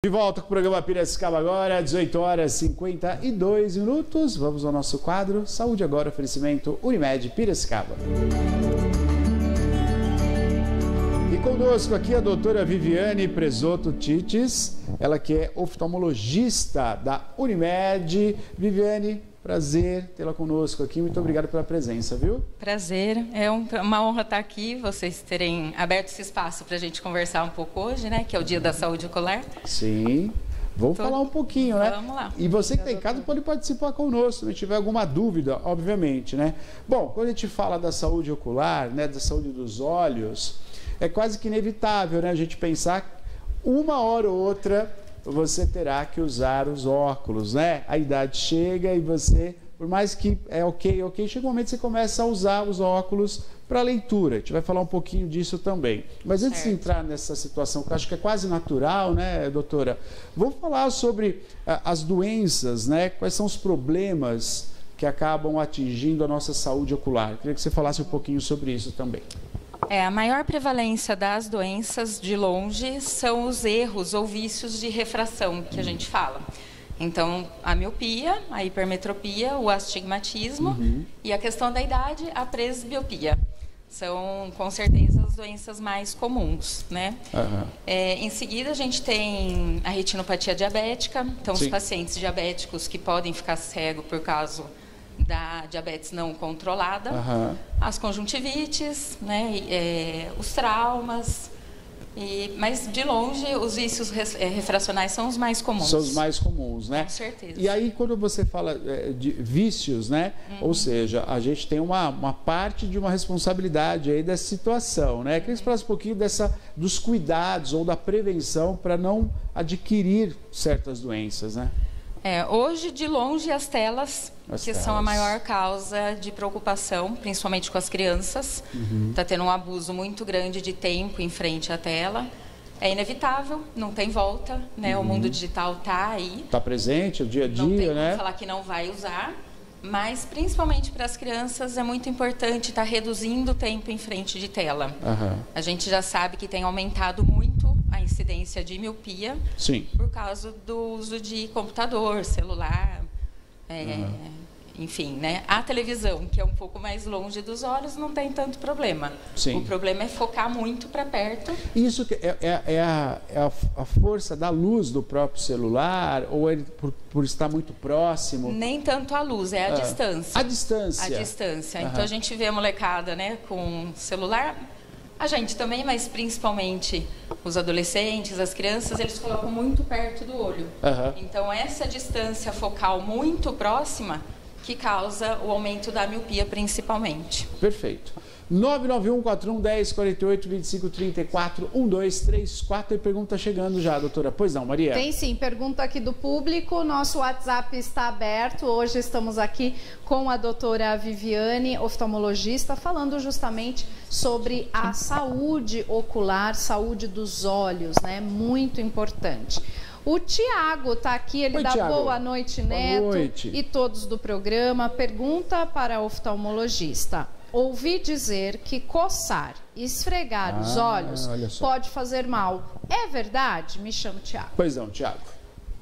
De volta com o programa Piracicaba agora, 18 horas e 52 minutos. Vamos ao nosso quadro Saúde Agora, oferecimento Unimed Piracicaba. E conosco aqui a doutora Viviane Presotto Tites, ela que é oftalmologista da Unimed. Viviane, prazer tê-la conosco aqui, muito obrigado pela presença, viu? Prazer, é uma honra estar aqui, vocês terem aberto esse espaço para a gente conversar um pouco hoje, né, que é o Dia da Saúde Ocular. Sim, vamos falar um pouquinho, né? Vamos lá. E você que está em casa pode participar conosco, se tiver alguma dúvida, obviamente, né? Bom, quando a gente fala da saúde ocular, né, da saúde dos olhos, é quase que inevitável, né, a gente pensar uma hora ou outra você terá que usar os óculos, né? A idade chega e você, por mais que é ok, chega um momento que você começa a usar os óculos para leitura. A gente vai falar um pouquinho disso também. Mas antes de entrar nessa situação, que eu acho que é quase natural, né, doutora? Vamos falar sobre as doenças, né? Quais são os problemas que acabam atingindo a nossa saúde ocular? Queria que você falasse um pouquinho sobre isso também. A maior prevalência das doenças, de longe, são os erros ou vícios de refração, que a gente fala. Então, a miopia, a hipermetropia, o astigmatismo e a questão da idade, a presbiopia. São, com certeza, as doenças mais comuns, né? Em seguida, a gente tem a retinopatia diabética. Então, os pacientes diabéticos que podem ficar cegos por causa da diabetes não controlada, as conjuntivites, né, os traumas, mas de longe os vícios refracionais são os mais comuns. São os mais comuns, né? Com certeza. E aí quando você fala de vícios, né, ou seja, a gente tem uma parte de uma responsabilidade aí dessa situação, né? Queria que você falasse um pouquinho dos cuidados ou da prevenção para não adquirir certas doenças, né? Hoje, de longe, as telas são a maior causa de preocupação, principalmente com as crianças. Está tendo um abuso muito grande de tempo em frente à tela. É inevitável, não tem volta, né? O mundo digital está aí. Está presente, o dia a dia, não tem né? como falar que não vai usar, mas principalmente para as crianças é muito importante estar reduzindo o tempo em frente de tela. A gente já sabe que tem aumentado muito a incidência de miopia por causa do uso de computador, celular, enfim, né? A televisão, que é um pouco mais longe dos olhos, não tem tanto problema. O problema é focar muito para perto. Isso é a força da luz do próprio celular ou ele por estar muito próximo? Nem tanto a luz, é a distância. A distância. A distância. Então a gente vê a molecada, né, com celular. A gente também, mas principalmente os adolescentes, as crianças, eles colocam muito perto do olho. Então, essa distância focal muito próxima que causa o aumento da miopia, principalmente. Perfeito. 991-4110-48-25-34-1234. E pergunta chegando já, doutora. Pois não, Maria? Tem sim, pergunta aqui do público. Nosso WhatsApp está aberto. Hoje estamos aqui com a doutora Viviane, oftalmologista, falando justamente sobre a saúde ocular, saúde dos olhos, né? Muito importante. O Tiago está aqui, ele dá boa noite, Neto. Boa noite. E todos do programa. Pergunta para a oftalmologista. Ouvi dizer que coçar e esfregar os olhos pode fazer mal. É verdade? Me chamo Tiago. Pois não, Tiago.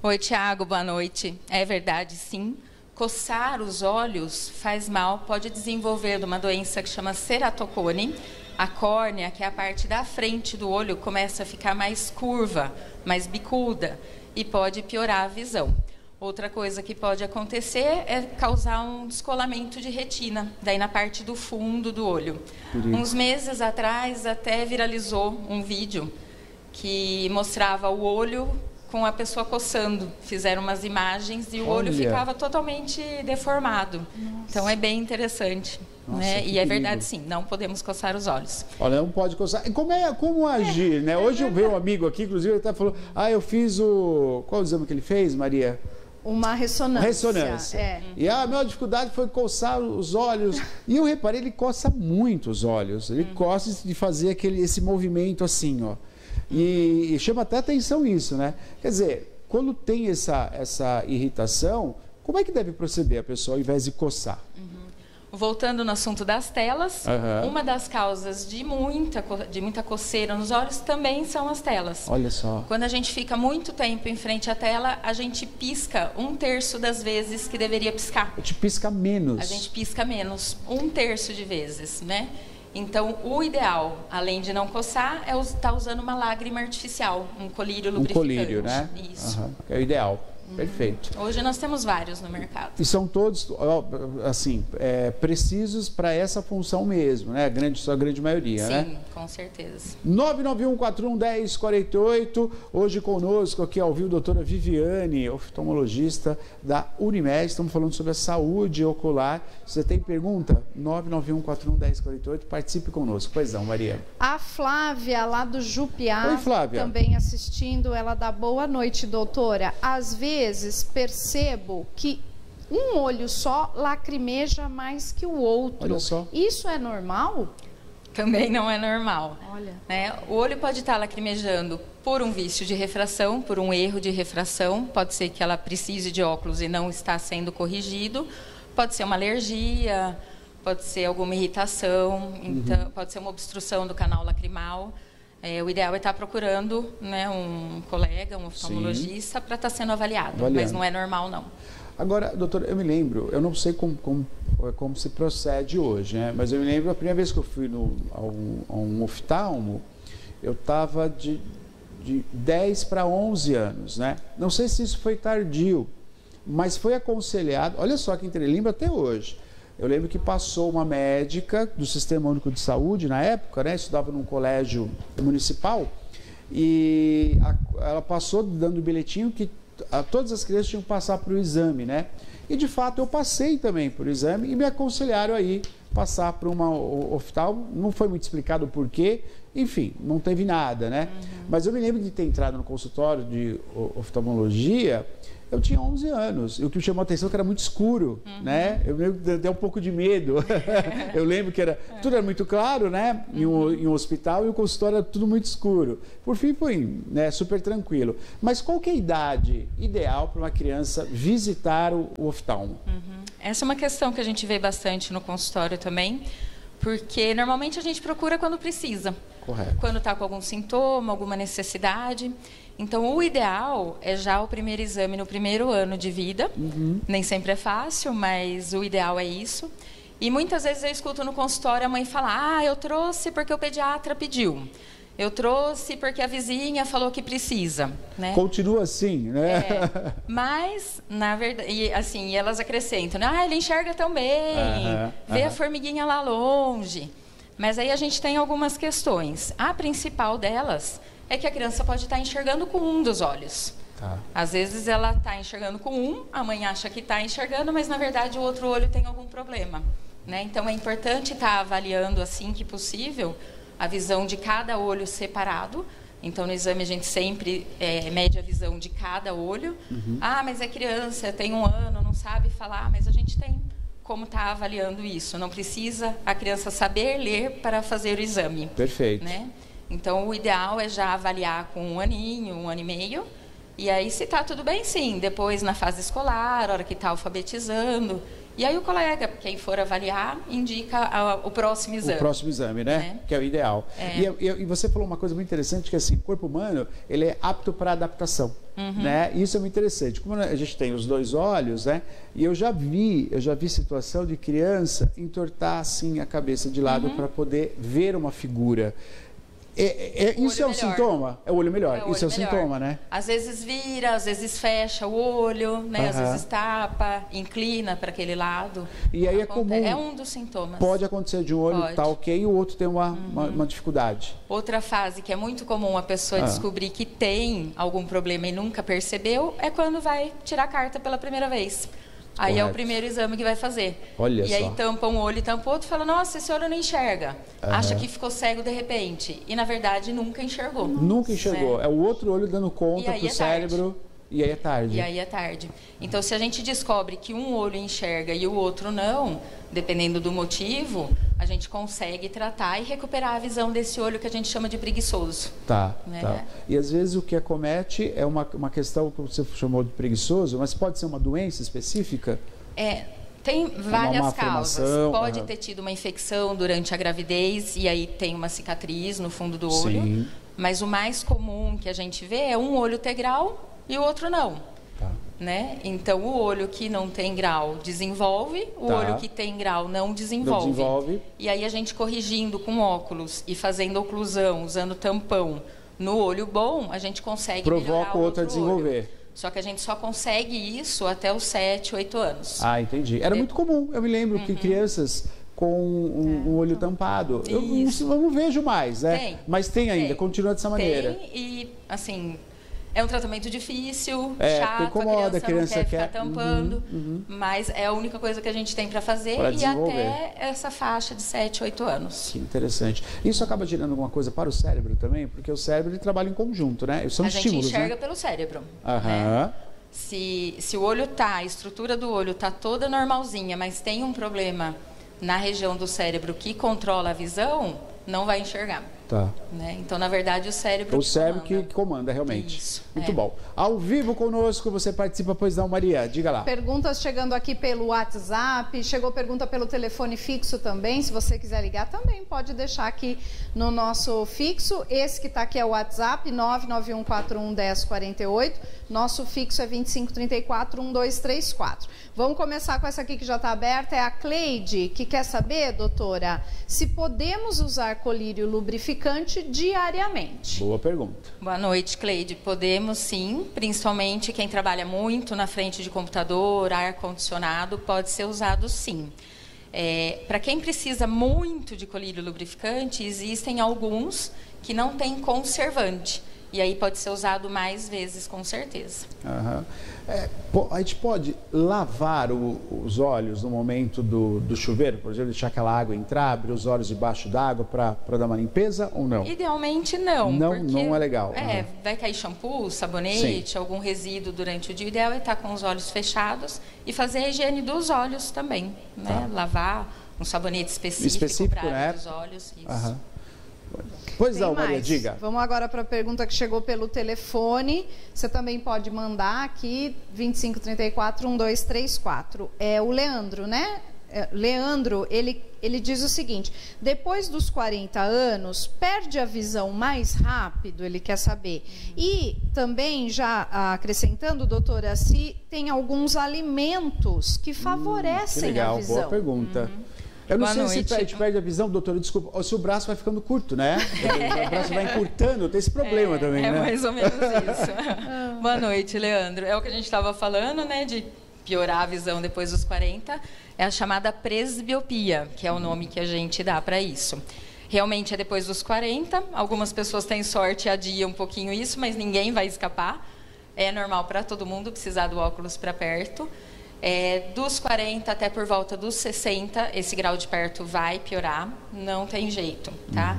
Oi, Tiago, boa noite. É verdade, sim. Coçar os olhos faz mal, pode desenvolver uma doença que chama ceratocone. A córnea, que é a parte da frente do olho, começa a ficar mais curva, mais bicuda e pode piorar a visão. Outra coisa que pode acontecer é causar um descolamento de retina, daí na parte do fundo do olho. Uns meses atrás até viralizou um vídeo que mostrava o olho com a pessoa coçando. Fizeram umas imagens e o olho ficava totalmente deformado. Então é bem interessante. Né? E é verdade, sim, não podemos coçar os olhos. Olha, não pode coçar. E como agir, né? Hoje eu vi um amigo aqui, inclusive, ele até falou, eu fiz qual o exame que ele fez, Maria? Uma ressonância. Ressonância. E a minha dificuldade foi coçar os olhos. E eu reparei, ele coça muito os olhos. Ele gosta de fazer esse movimento assim, ó. E chama até atenção isso, né? Quer dizer, quando tem essa irritação, como é que deve proceder a pessoa ao invés de coçar? Voltando no assunto das telas, uma das causas de muita coceira nos olhos também são as telas. Olha só. Quando a gente fica muito tempo em frente à tela, a gente pisca 1/3 das vezes que deveria piscar. A gente pisca menos. A gente pisca menos, 1/3 de vezes, né? Então, o ideal, além de não coçar, é estar usando uma lágrima artificial, um colírio lubrificante. Um colírio, né? Isso. É o ideal. Perfeito. Hoje nós temos vários no mercado. E são todos, assim, precisos para essa função mesmo, né? Sua grande maioria, Sim, né? Sim, com certeza. 991411048. Hoje conosco aqui ao vivo, a doutora Viviane, oftalmologista da Unimed. Estamos falando sobre a saúde ocular. Se você tem pergunta, 991411048. Participe conosco. Pois não, Maria. A Flávia, lá do Jupiá, Oi, Flávia. também assistindo. Ela dá boa noite, doutora. Às vezes percebo que um olho só lacrimeja mais que o outro. Olha só. Isso é normal? Também não é normal. Olha. Né? O olho pode estar lacrimejando por um vício de refração, por um erro de refração. Pode ser que ela precise de óculos e não está sendo corrigido. Pode ser uma alergia, pode ser alguma irritação, então, pode ser uma obstrução do canal lacrimal. O ideal é estar procurando, né, um colega, um oftalmologista, para estar sendo avaliado, mas não é normal, não. Agora, doutor, eu me lembro, eu não sei como se procede hoje, né? Mas eu me lembro, a primeira vez que eu fui a um oftalmo, eu estava de 10 para 11 anos, né? Não sei se isso foi tardio, mas foi aconselhado, olha só que interessante, lembro até hoje. Eu lembro que passou uma médica do Sistema Único de Saúde, na época, né, estudava num colégio municipal, e ela passou dando um bilhetinho que todas as crianças tinham que passar para o exame, né? E, de fato, eu passei também por exame e me aconselharam aí passar para uma oftalmo. Não foi muito explicado o porquê, enfim, não teve nada, né? Mas eu me lembro de ter entrado no consultório de oftalmologia. Eu tinha 11 anos, e o que me chamou a atenção é que era muito escuro, né? Eu lembro de ter um pouco de medo. Eu lembro que tudo era muito claro, né? Em um hospital, e o consultório era tudo muito escuro. Por fim, foi, né, super tranquilo. Mas qual que é a idade ideal para uma criança visitar o oftalmo? Essa é uma questão que a gente vê bastante no consultório também, porque normalmente a gente procura quando precisa. Correto. Quando está com algum sintoma, alguma necessidade. Então, o ideal é já o primeiro exame no primeiro ano de vida. Nem sempre é fácil, mas o ideal é isso. E muitas vezes eu escuto no consultório a mãe falar: eu trouxe porque o pediatra pediu. Eu trouxe porque a vizinha falou que precisa, né? Continua assim, né? Mas, na verdade, e assim, elas acrescentam, né? Ele enxerga tão bem, vê a formiguinha lá longe. Mas aí a gente tem algumas questões. A principal delas é que a criança pode estar enxergando com um dos olhos. Às vezes ela está enxergando com um, a mãe acha que está enxergando, mas na verdade o outro olho tem algum problema, né? Então é importante estar avaliando assim que possível a visão de cada olho separado. Então no exame a gente sempre mede a visão de cada olho. Mas é criança, tem 1 ano, não sabe falar, mas a gente tem como está avaliando isso. Não precisa a criança saber ler para fazer o exame. Perfeito. Né? Então, o ideal é já avaliar com 1 aninho, 1 ano e meio. E aí, se está tudo bem, sim. Depois, na fase escolar, a hora que está alfabetizando. E aí, o colega, quem for avaliar, indica o próximo exame. O próximo exame, né? Que é o ideal. E você falou uma coisa muito interessante, que assim, o corpo humano, ele é apto para adaptação. Né? Isso é muito interessante. Como a gente tem os 2 olhos, né? E eu já vi situação de criança entortar assim a cabeça de lado para poder ver uma figura. Isso é um sintoma? É o olho melhor. Isso é um sintoma, né? Às vezes vira, às vezes fecha o olho, né? Às vezes tapa, inclina para aquele lado. E aí é comum. É um dos sintomas. Pode acontecer de um olho tá ok e o outro tem uma dificuldade. Outra fase que é muito comum a pessoa descobrir que tem algum problema e nunca percebeu é quando vai tirar a carta pela primeira vez. Aí é o primeiro exame que vai fazer. Olha só. E aí tampa um olho e tampa o outro e fala: nossa, esse olho não enxerga. Acha que ficou cego de repente. E na verdade nunca enxergou. Nunca enxergou. É o outro olho dando conta pro cérebro. E aí é tarde. E aí é tarde. Então, se a gente descobre que um olho enxerga e o outro não, dependendo do motivo, a gente consegue tratar e recuperar a visão desse olho que a gente chama de preguiçoso. Tá. E às vezes o que acomete é uma questão que você chamou de preguiçoso, mas pode ser uma doença específica? Tem várias causas. Pode aham. ter tido uma infecção durante a gravidez e aí tem uma cicatriz no fundo do olho. Sim. Mas o mais comum que a gente vê é um olho ter grau e o outro não. Tá. Né? Então, o olho que não tem grau desenvolve, o Tá. olho que tem grau não desenvolve. Não desenvolve. E aí a gente corrigindo com óculos e fazendo oclusão, usando tampão no olho bom, a gente consegue melhorar Provoca o outro a desenvolver. olho. Só que a gente só consegue isso até os 7, 8 anos. Ah, entendi. Era muito comum. Eu me lembro que crianças com um olho tampado. Eu não vejo mais, né? Tem. Mas tem ainda, Tem. continua dessa maneira. Tem e, assim, é um tratamento difícil, É, chato, incomoda, a criança não quer quer ficar tampando, mas é a única coisa que a gente tem para fazer Pra e desenvolver. até essa faixa de 7, 8 anos. Que interessante. Isso acaba gerando alguma coisa para o cérebro também? Porque o cérebro ele trabalha em conjunto, né? São A gente estímulos, enxerga né? pelo cérebro. Aham. Né? Se o olho tá, a estrutura do olho tá toda normalzinha, mas tem um problema na região do cérebro que controla a visão, não vai enxergar. Tá. Né? Então, na verdade, o cérebro O cérebro comanda. que comanda, realmente. Isso, Muito é. bom. Ao vivo conosco, você participa, pois não, Maria? Diga lá. Perguntas chegando aqui pelo WhatsApp, chegou pergunta pelo telefone fixo também, se você quiser ligar também pode deixar aqui no nosso fixo, esse que está aqui é o WhatsApp, 991411048, nosso fixo é 2534-1234. Vamos começar com essa aqui que já está aberta, é a Cleide, que quer saber, doutora, se podemos usar colírio lubrificante diariamente. Boa pergunta. Boa noite, Cleide. Podemos sim, principalmente quem trabalha muito na frente de computador, ar-condicionado, pode ser usado sim. Para quem precisa muito de colírio lubrificante, existem alguns que não têm conservante. E aí pode ser usado mais vezes, com certeza. Aham. A gente pode lavar os olhos no momento do chuveiro, por exemplo, deixar aquela água entrar, abrir os olhos debaixo d'água para dar uma limpeza ou não? Idealmente não. Não, porque, não é legal. Vai cair shampoo, sabonete, algum resíduo durante o dia. O ideal é estar com os olhos fechados e fazer a higiene dos olhos também. Né? Tá. Lavar um sabonete específico para né? os olhos. Isso. Aham. Pois não, Maria, diga. Vamos agora para a pergunta que chegou pelo telefone. Você também pode mandar aqui, 2534-1234. É o Leandro, né? Leandro, ele diz o seguinte: depois dos 40 anos, perde a visão mais rápido? Ele quer saber. E também, já acrescentando, doutora, se tem alguns alimentos que favorecem que legal, a visão. boa pergunta. Eu não Boa sei noite. se a gente perde a visão, doutora, desculpa, ou se o braço vai ficando curto, né? O braço vai encurtando, tem esse problema também, né? É mais ou menos isso. Boa noite, Leandro. É o que a gente estava falando, né, de piorar a visão depois dos 40, é a chamada presbiopia, que é o nome que a gente dá para isso. Realmente é depois dos 40, algumas pessoas têm sorte e adiam um pouquinho isso, mas ninguém vai escapar. É normal para todo mundo precisar do óculos para perto. Dos 40 até por volta dos 60, esse grau de perto vai piorar, não tem jeito, tá?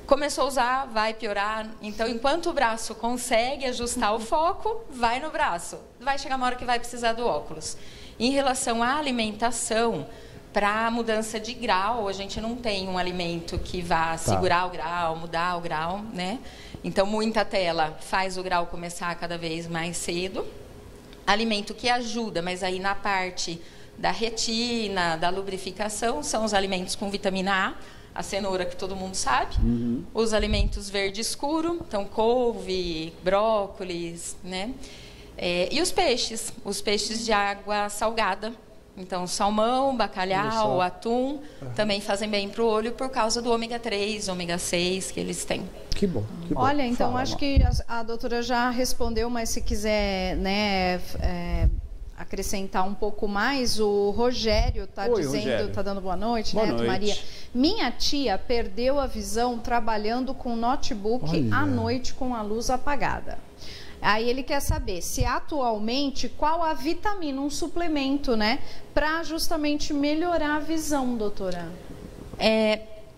Começou a usar, vai piorar. Então, enquanto o braço consegue ajustar o foco, vai no braço. Vai chegar uma hora que vai precisar do óculos. Em relação à alimentação, para a mudança de grau, a gente não tem um alimento que vá segurar o grau, mudar o grau, né? Então, muita tela faz o grau começar cada vez mais cedo. Alimento que ajuda, mas aí na parte da retina, da lubrificação, são os alimentos com vitamina A cenoura que todo mundo sabe, os alimentos verde escuro, então couve, brócolis, né? E os peixes de água salgada, então salmão, bacalhau, atum, também fazem bem para o olho por causa do ômega 3, ômega 6 que eles têm. Que bom, que bom. Olha, então Fala, acho que a doutora já respondeu, mas se quiser, né, acrescentar um pouco mais, o Rogério está dizendo, Rogério. está dando boa noite, Boa Neto noite. Maria. Minha tia perdeu a visão trabalhando com notebook Olha. à noite com a luz apagada. Aí ele quer saber se atualmente qual a vitamina, um suplemento, né, para justamente melhorar a visão, doutora.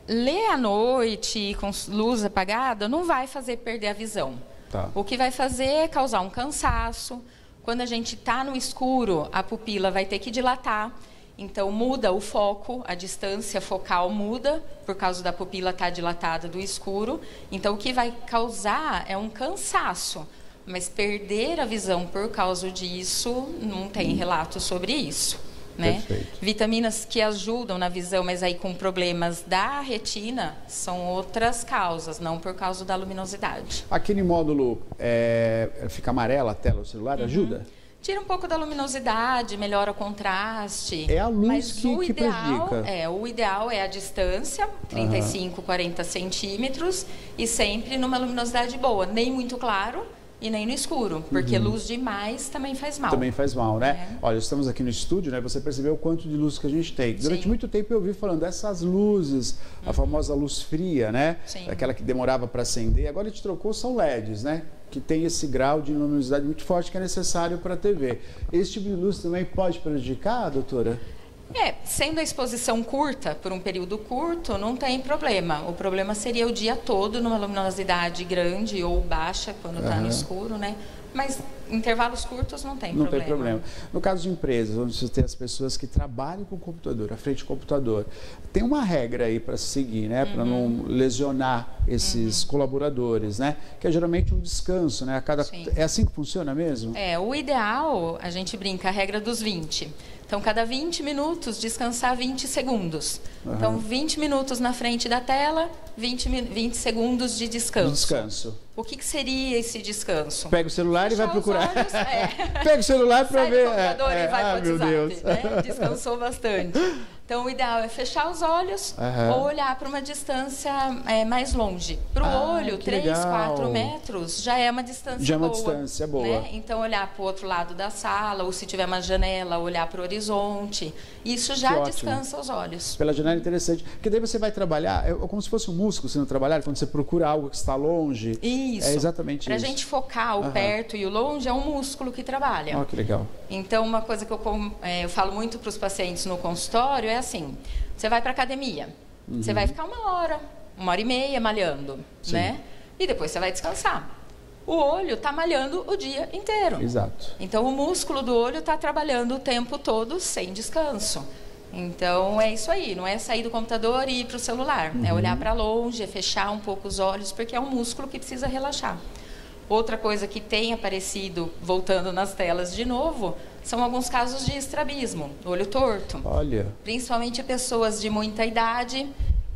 Ler à noite com luz apagada não vai fazer perder a visão. Tá. O que vai fazer é causar um cansaço. Quando a gente está no escuro, a pupila vai ter que dilatar. Então, muda o foco, a distância focal muda, por causa da pupila estar dilatada do escuro. Então, o que vai causar é um cansaço. Mas perder a visão por causa disso, não tem relato sobre isso. né? Perfeito. Vitaminas que ajudam na visão, mas aí com problemas da retina, são outras causas, não por causa da luminosidade. Aquele módulo fica amarela a tela do celular, ajuda? Tira um pouco da luminosidade, melhora o contraste. É a luz mas que prejudica. O ideal é a distância, 35, 40 centímetros, e sempre numa luminosidade boa, nem muito claro e nem no escuro, porque luz demais também faz mal. Também faz mal, né? Olha, estamos aqui no estúdio, né? Você percebeu o quanto de luz que a gente tem. Durante muito tempo eu ouvi falando dessas luzes, a famosa luz fria, né? Sim. Aquela que demorava para acender. Agora a gente trocou, são LEDs, né? Que tem esse grau de luminosidade muito forte que é necessário para a TV. Esse tipo de luz também pode prejudicar, doutora? Sendo a exposição curta, por um período curto, não tem problema. O problema seria o dia todo numa luminosidade grande ou baixa, quando está no escuro, né? Mas intervalos curtos não tem problema. Não tem problema. No caso de empresas, onde você tem as pessoas que trabalham com o computador, à frente do computador, tem uma regra aí para seguir, né? Para não lesionar esses colaboradores, né? Que é geralmente um descanso, né? É assim que funciona mesmo? O ideal, a gente brinca, a regra dos 20. Então, cada 20 minutos, descansar 20 segundos. Então, 20 minutos na frente da tela, 20 segundos de descanso. O que seria esse descanso? Pega o celular e vai procurar. Olhos, Pega o celular para ver. Sai do computador e vai para o WhatsApp. Deus. Né? Descansou bastante. Então, o ideal é fechar os olhos ou olhar para uma distância mais longe. Para o olho, 3, 4 metros já é uma distância boa. Já é uma distância boa. Né? Então, olhar para o outro lado da sala, ou se tiver uma janela, olhar para o horizonte. Isso já descansa os olhos. Pela janela é interessante. Porque daí você vai trabalhar, é como se fosse um músculo sendo trabalhado, quando você procura algo que está longe. Isso. É exatamente pra isso. Para a gente focar o perto e o longe, é um músculo que trabalha. Que legal. Então, uma coisa que eu falo muito para os pacientes no consultório é assim: você vai para academia, você vai ficar 1h30 malhando, né? E depois você vai descansar. O olho está malhando o dia inteiro. Exato. Então, o músculo do olho está trabalhando o tempo todo sem descanso. Então, é isso aí. Não é sair do computador e ir para o celular. É olhar para longe, é fechar um pouco os olhos, porque é um músculo que precisa relaxar. Outra coisa que tem aparecido, voltando nas telas de novo, são alguns casos de estrabismo, olho torto. Olha. Principalmente pessoas de muita idade,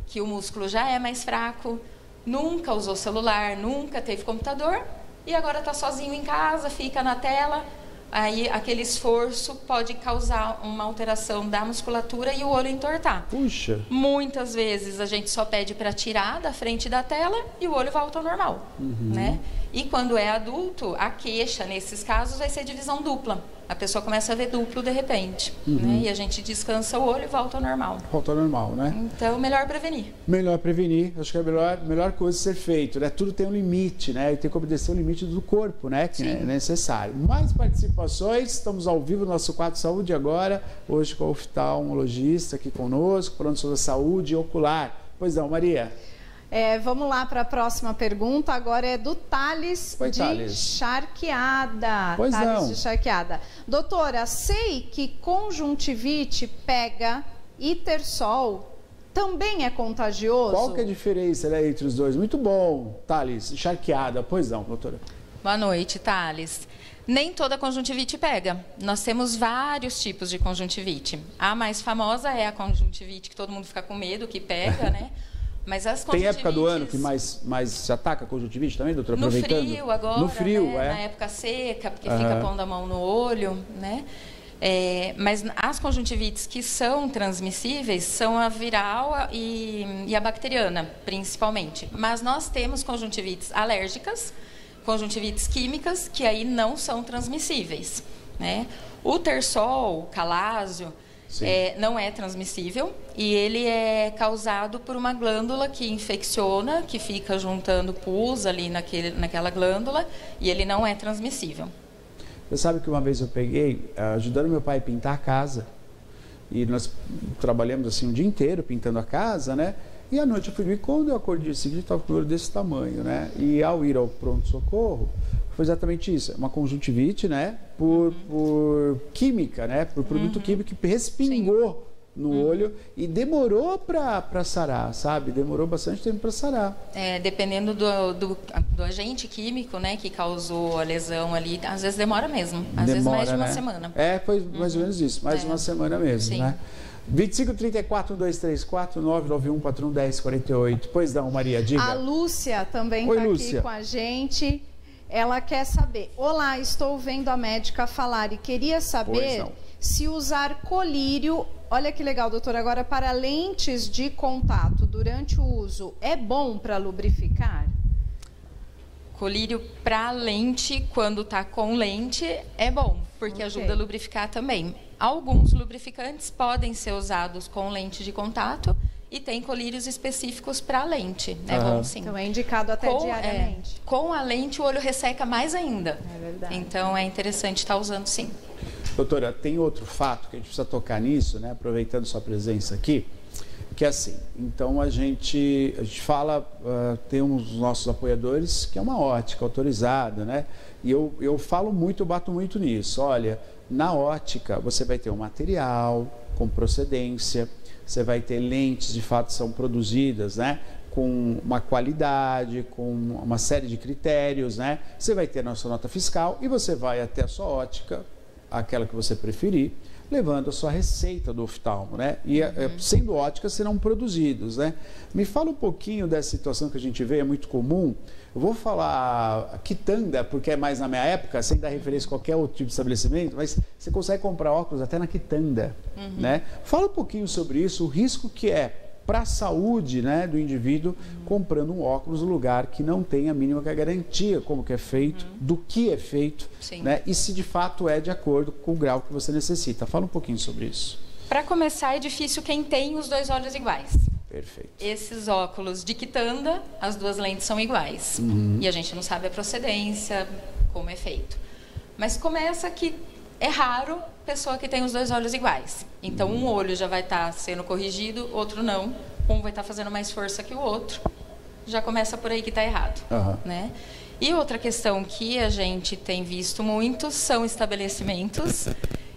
que o músculo já é mais fraco, nunca usou celular, nunca teve computador, e agora está sozinho em casa, fica na tela. Aí aquele esforço pode causar uma alteração da musculatura e o olho entortar. Puxa! Muitas vezes a gente só pede para tirar da frente da tela e o olho volta ao normal, né? E quando é adulto, a queixa nesses casos vai ser de visão dupla. A pessoa começa a ver duplo de repente, né? E a gente descansa o olho e volta ao normal. Volta ao normal, né? Então, melhor prevenir. Melhor prevenir, acho que é a melhor coisa a ser feito, né? Tudo tem um limite, né? E tem que obedecer o limite do corpo, né? Que é necessário. Mais participações, estamos ao vivo no nosso quadro Saúde Agora, hoje com o oftalmologista aqui conosco, falando sobre a saúde ocular. Pois não, Maria? Vamos lá para a próxima pergunta. Agora é do Thales de Charqueada. Pois não. De Charqueada. Doutora, sei que conjuntivite pega e ter sol também é contagioso? Qual que é a diferença, né, entre os dois? Muito bom, Thales, Charqueada. Pois não, doutora. Boa noite, Thales. Nem toda conjuntivite pega. Nós temos vários tipos de conjuntivite. A mais famosa é a conjuntivite que todo mundo fica com medo, que pega, né? Mas as tem época do ano que mais se ataca a conjuntivite também, doutora? No frio agora, no frio, né? Na época seca, porque fica pondo a mão no olho, né? Mas as conjuntivites que são transmissíveis são a viral e a bacteriana, principalmente. Mas nós temos conjuntivites alérgicas, conjuntivites químicas, que aí não são transmissíveis, né? O tersol, calásio, não é transmissível e ele é causado por uma glândula que infecciona, que fica juntando pus ali naquela glândula, e ele não é transmissível. Você sabe que uma vez eu peguei, ajudando meu pai a pintar a casa, e nós trabalhamos assim um dia inteiro pintando a casa, né? E à noite eu fui ver, quando eu acordei o seguinte, estava com o olho desse tamanho, né? E ao ir ao pronto-socorro, foi exatamente isso, uma conjuntivite, né? Por química, né? Por produto químico que respingou no olho e demorou para sarar, sabe? Demorou bastante tempo para sarar. Dependendo do agente químico, né, que causou a lesão ali, às vezes demora mesmo. Às vezes mais de uma semana. Foi mais ou menos isso, mais de uma semana mesmo, sim. né? 25 34 1234 991 41 10 48. Pois não, Maria, diga. A Lúcia também está aqui com a gente. Ela quer saber: olá, estou vendo a médica falar e queria saber se usar colírio, olha que legal, doutora, agora para lentes de contato durante o uso é bom para lubrificar? Colírio para lente, quando está com lente, é bom, porque ajuda a lubrificar também. Alguns lubrificantes podem ser usados com lente de contato e tem colírios específicos para lente. É bom, sim. Então é indicado até diariamente. Com a lente o olho resseca mais ainda. É verdade. Então é interessante estar usando, sim. Doutora, tem outro fato que a gente precisa tocar nisso, né? Aproveitando sua presença aqui, que é assim, então a gente fala, tem uns dos nossos apoiadores que é uma ótica autorizada, né? E eu falo muito, eu bato muito nisso. Olha, na ótica você vai ter um material com procedência, você vai ter lentes, de fato, são produzidas, né, com uma qualidade, com uma série de critérios, né? Você vai ter a sua nota fiscal e você vai até a sua ótica, aquela que você preferir, levando a sua receita do oftalmo, né? E sendo óticas, serão produzidos, né? Me fala um pouquinho dessa situação que a gente vê, é muito comum. Eu vou falar quitanda, porque é mais na minha época, sem dar referência a qualquer outro tipo de estabelecimento, mas você consegue comprar óculos até na quitanda, né? Fala um pouquinho sobre isso, o risco que é para a saúde, né, do indivíduo comprando um óculos no lugar que não tem a mínima garantia como que é feito, do que é feito, né, e se de fato é de acordo com o grau que você necessita. Fala um pouquinho sobre isso. Para começar, é difícil quem tem os dois olhos iguais. Perfeito. Esses óculos de quitanda, as duas lentes são iguais. E a gente não sabe a procedência, como é feito. Mas começa que é raro pessoa que tem os dois olhos iguais. Então, um olho já vai estar sendo corrigido, outro não. Um vai estar fazendo mais força que o outro. Já começa por aí que está errado, né? E outra questão que a gente tem visto muito são estabelecimentos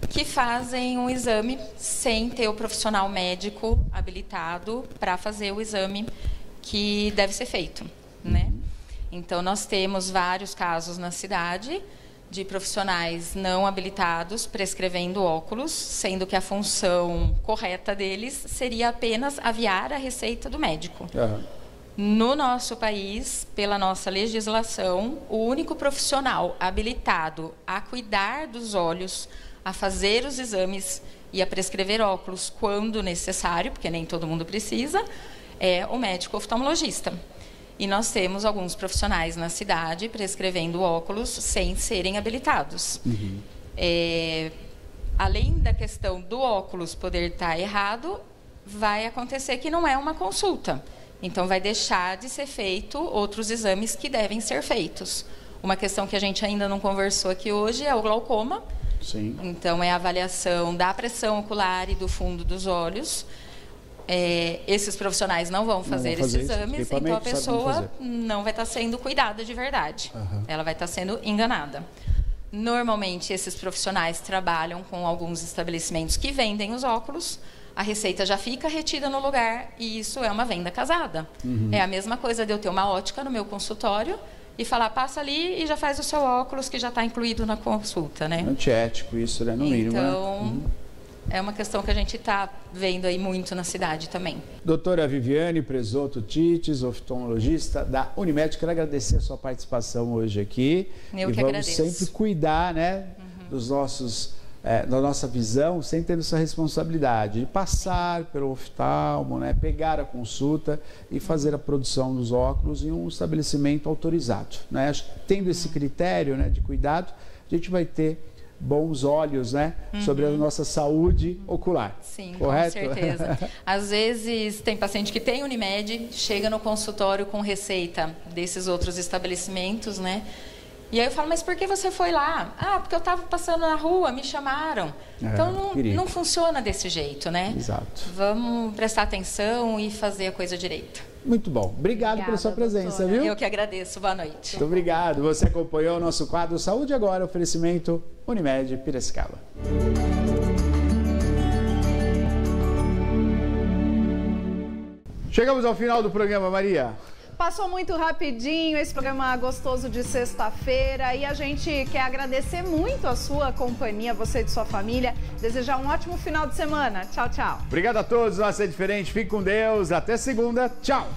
que fazem um exame sem ter o profissional médico habilitado para fazer o exame que deve ser feito, né? Então, nós temos vários casos na cidade de profissionais não habilitados prescrevendo óculos, sendo que a função correta deles seria apenas aviar a receita do médico. No nosso país, pela nossa legislação, o único profissional habilitado a cuidar dos olhos, a fazer os exames e a prescrever óculos quando necessário, porque nem todo mundo precisa, é o médico oftalmologista. E nós temos alguns profissionais na cidade prescrevendo óculos sem serem habilitados. Além da questão do óculos poder estar errado, vai acontecer que não é uma consulta. Então, vai deixar de ser feito outros exames que devem ser feitos. Uma questão que a gente ainda não conversou aqui hoje é o glaucoma. Sim. Então, é a avaliação da pressão ocular e do fundo dos olhos. Esses profissionais não vão fazer esses exames, então a pessoa não vai estar sendo cuidada de verdade. Ela vai estar sendo enganada. Normalmente, esses profissionais trabalham com alguns estabelecimentos que vendem os óculos, a receita já fica retida no lugar e isso é uma venda casada. É a mesma coisa de eu ter uma ótica no meu consultório e falar, passa ali e já faz o seu óculos que já está incluído na consulta, né? Antiético isso, né? No mínimo, então, é uma questão que a gente está vendo aí muito na cidade também. Doutora Viviane Presoto Tites, oftalmologista da Unimed, quero agradecer a sua participação hoje aqui. Eu que agradeço. Vamos sempre cuidar, né, dos nossos, da nossa visão, sem ter essa responsabilidade de passar pelo oftalmo, né, pegar a consulta e fazer a produção dos óculos em um estabelecimento autorizado, né? Acho que tendo esse critério, né, de cuidado, a gente vai ter bons olhos, né, sobre a nossa saúde ocular. Sim, correto? Com certeza. Às vezes tem paciente que tem Unimed, chega no consultório com receita desses outros estabelecimentos, né? E aí eu falo, mas por que você foi lá? Ah, porque eu estava passando na rua, me chamaram. Então não funciona desse jeito, né? Exato. Vamos prestar atenção e fazer a coisa direito. Muito bom. Obrigado pela sua presença, viu? Eu que agradeço. Boa noite. Muito obrigado. Você acompanhou o nosso quadro Saúde Agora, oferecimento Unimed Piracicaba. Chegamos ao final do programa, Maria. Passou muito rapidinho esse programa gostoso de sexta-feira e a gente quer agradecer muito a sua companhia, você e de sua família. Desejar um ótimo final de semana. Tchau, tchau. Obrigado a todos. Nossa, é diferente. Fique com Deus. Até segunda. Tchau.